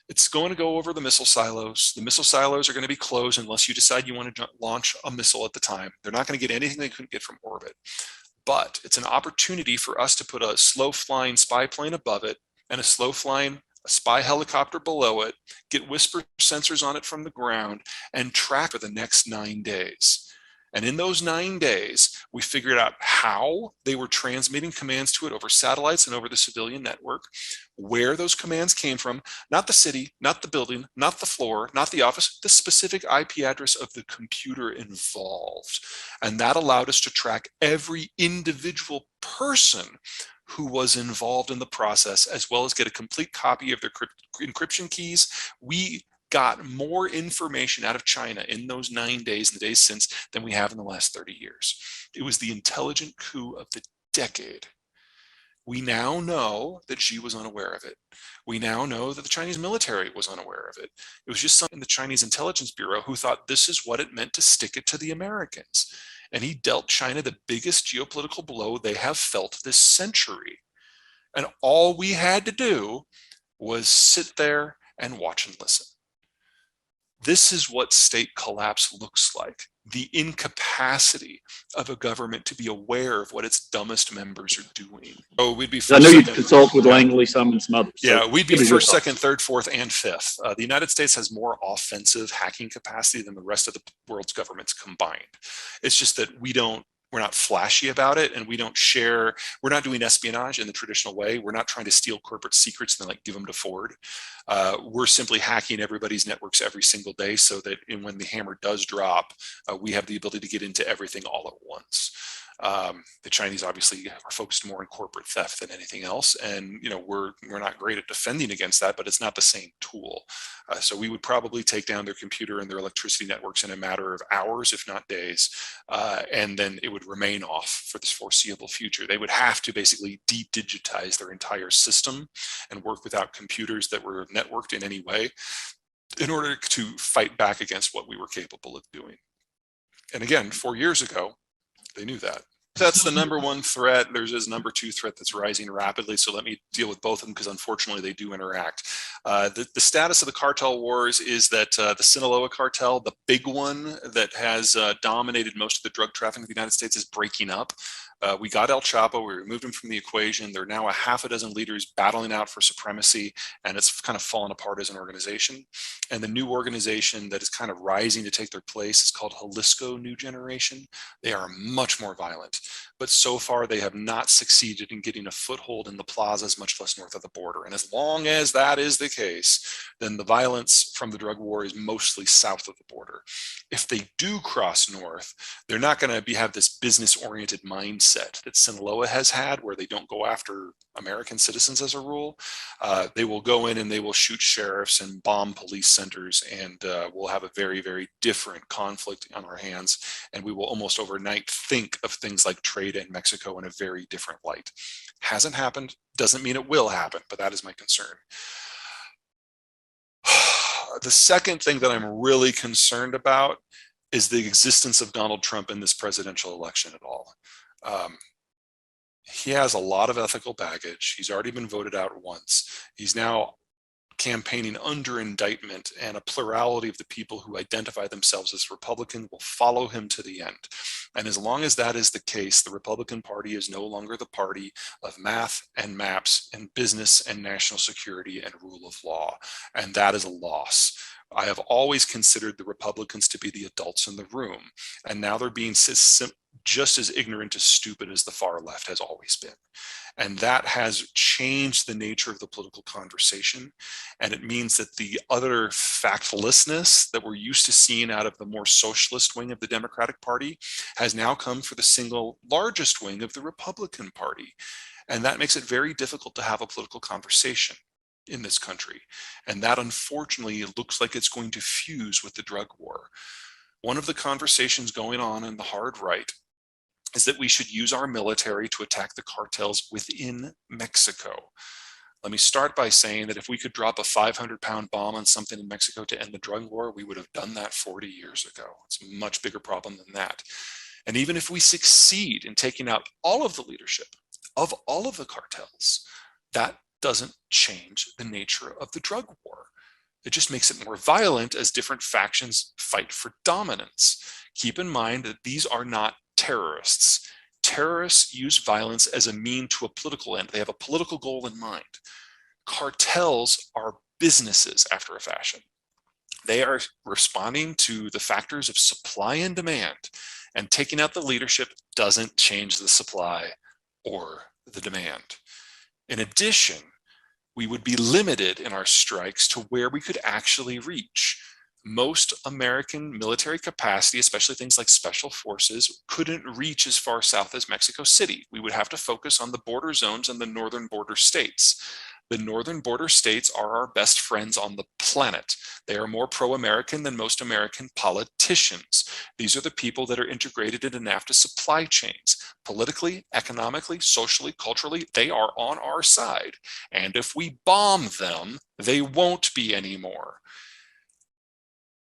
It's going to go over the missile silos. The missile silos are going to be closed unless you decide you want to launch a missile at the time. They're not going to get anything they couldn't get from orbit. But it's an opportunity for us to put a slow flying spy plane above it and a slow flying spy helicopter below it, get whisper sensors on it from the ground, and track for the next 9 days. And in those 9 days, we figured out how they were transmitting commands to it over satellites and over the civilian network, where those commands came from, not the city, not the building, not the floor, not the office, the specific IP address of the computer involved. And that allowed us to track every individual person who was involved in the process, as well as get a complete copy of their encryption keys. We got more information out of China in those 9 days and the days since than we have in the last 30 years. It was the intelligent coup of the decade. We now know that Xi was unaware of it. We now know that the Chinese military was unaware of it. It was just someone in the Chinese Intelligence Bureau who thought this is what it meant to stick it to the Americans. And he dealt China the biggest geopolitical blow they have felt this century. And all we had to do was sit there and watch and listen. This is what state collapse looks like. The incapacity of a government to be aware of what its dumbest members are doing. Oh, we'd be first, I know you consult with Langley some and some others. Yeah, so we'd be first, second, third, fourth, and fifth. The United States has more offensive hacking capacity than the rest of the world's governments combined. It's just that we're not flashy about it, and we don't share. We're not doing espionage in the traditional way. We're not trying to steal corporate secrets and then give them to Ford. We're simply hacking everybody's networks every single day so that when the hammer does drop, we have the ability to get into everything all at once. The Chinese obviously are focused more on corporate theft than anything else, and we're not great at defending against that, but it's not the same tool. So we would probably take down their computer and their electricity networks in a matter of hours, if not days, and then it would remain off for this foreseeable future. They would have to basically de-digitize their entire system and work without computers that were networked in any way in order to fight back against what we were capable of doing. And again, 4 years ago, they knew that. That's the number one threat. There's this number two threat that's rising rapidly. So let me deal with both of them because unfortunately they do interact. The status of the cartel wars is that the Sinaloa cartel, the big one that has dominated most of the drug trafficking in the United States, is breaking up. We got El Chapo, we removed him from the equation. There are now a half a dozen leaders battling out for supremacy, and it's kind of fallen apart as an organization. And the new organization that is kind of rising to take their place is called Jalisco New Generation. They are much more violent, but so far they have not succeeded in getting a foothold in the plazas, much less north of the border. And as long as that is the case, then the violence from the drug war is mostly south of the border. If they do cross north, they're not going to have this business-oriented mindset that Sinaloa has had, where they don't go after American citizens as a rule. They will go in and they will shoot sheriffs and bomb police centers, and we'll have a very, very different conflict on our hands. And we will almost overnight think of things like trade in Mexico in a very different light. Hasn't happened, doesn't mean it will happen, but that is my concern. The second thing that I'm really concerned about is the existence of Donald Trump in this presidential election at all. He has a lot of ethical baggage. He's already been voted out once. He's now campaigning under indictment, and a plurality of the people who identify themselves as Republican will follow him to the end. And as long as that is the case, the Republican Party is no longer the party of math and maps and business and national security and rule of law. And that is a loss. I have always considered the Republicans to be the adults in the room, and now they're being just as ignorant as stupid as the far left has always been. And that has changed the nature of the political conversation. And it means that the other factlessness that we're used to seeing out of the more socialist wing of the Democratic Party has now come for the single largest wing of the Republican Party. And that makes it very difficult to have a political conversation in this country. And that, unfortunately, looks like it's going to fuse with the drug war. One of the conversations going on in the hard right is that we should use our military to attack the cartels within Mexico. Let me start by saying that if we could drop a 500-pound bomb on something in Mexico to end the drug war, we would have done that 40 years ago. It's a much bigger problem than that. And even if we succeed in taking out all of the leadership of all of the cartels, that doesn't change the nature of the drug war. It just makes it more violent as different factions fight for dominance. Keep in mind that these are not terrorists. Terrorists use violence as a mean to a political end. They have a political goal in mind. Cartels are businesses after a fashion. They are responding to the factors of supply and demand, and taking out the leadership doesn't change the supply or the demand. In addition, we would be limited in our strikes to where we could actually reach. Most American military capacity, especially things like special forces, couldn't reach as far south as Mexico City. We would have to focus on the border zones and the northern border states. The northern border states are our best friends on the planet. They are more pro-American than most American politicians. These are the people that are integrated into NAFTA supply chains. Politically, economically, socially, culturally, they are on our side. And if we bomb them, they won't be anymore.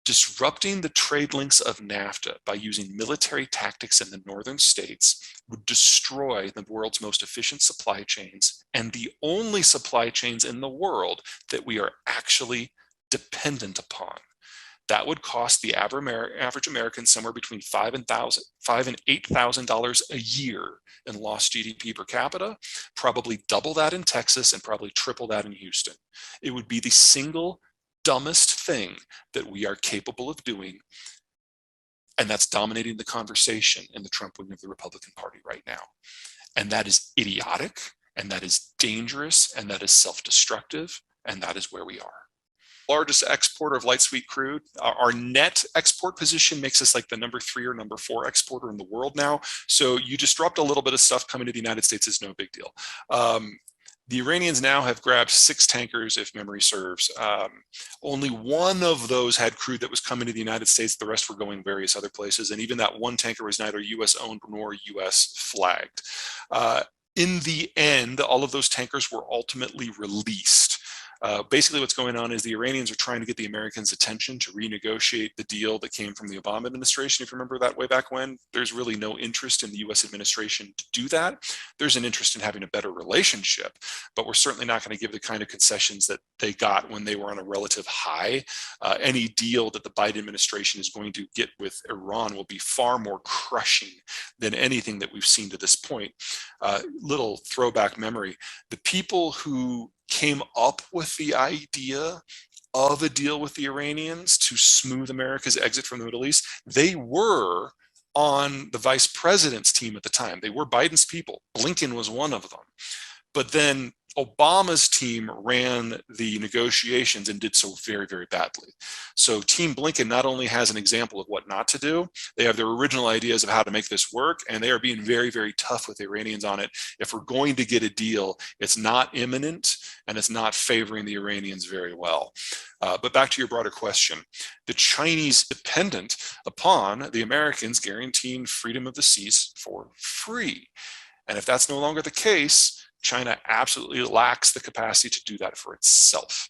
Disrupting the trade links of NAFTA by using military tactics in the northern states would destroy the world's most efficient supply chains and the only supply chains in the world that we are actually dependent upon. That would cost the average American somewhere between $5,000 and $8,000 a year in lost GDP per capita, probably double that in Texas and probably triple that in Houston. It would be the single dumbest thing that we are capable of doing, and that's dominating the conversation in the Trump wing of the Republican Party right now. And that is idiotic, and that is dangerous, and that is self-destructive, and that is where we are. Largest exporter of light sweet crude. Our net export position makes us like the number 3 or number 4 exporter in the world now. So you disrupt a little bit of stuff coming to the United States is no big deal. The Iranians now have grabbed 6 tankers, if memory serves. Only one of those had crude that was coming to the United States. The rest were going various other places. And even that one tanker was neither US owned nor US flagged. In the end, all of those tankers were ultimately released. Basically what's going on is the Iranians are trying to get the Americans' attention to renegotiate the deal that came from the Obama administration. If you remember that way back when, there's really no interest in the US administration to do that. There's an interest in having a better relationship, but we're certainly not going to give the kind of concessions that they got when they were on a relative high. Any deal that the Biden administration is going to get with Iran will be far more crushing than anything that we've seen to this point. Little throwback memory, the people who came up with the idea of a deal with the Iranians to smooth America's exit from the Middle East, they were on the vice president's team at the time. They were Biden's people. Blinken was one of them. But then Obama's team ran the negotiations and did so very, very badly. So Team Blinken not only has an example of what not to do, they have their original ideas of how to make this work, and they are being very, very tough with the Iranians on it. If we're going to get a deal, it's not imminent, and it's not favoring the Iranians very well. But back to your broader question, the Chinese dependent upon the Americans guaranteeing freedom of the seas for free. And if that's no longer the case, China absolutely lacks the capacity to do that for itself.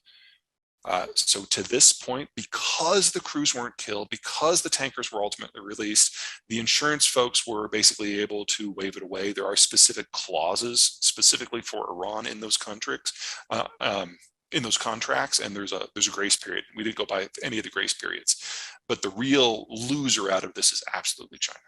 So to this point, because the crews weren't killed, because the tankers were ultimately released, the insurance folks were basically able to wave it away. There are specific clauses specifically for Iran in those contracts, and there's a grace period. We didn't go by any of the grace periods, but the real loser out of this is absolutely China.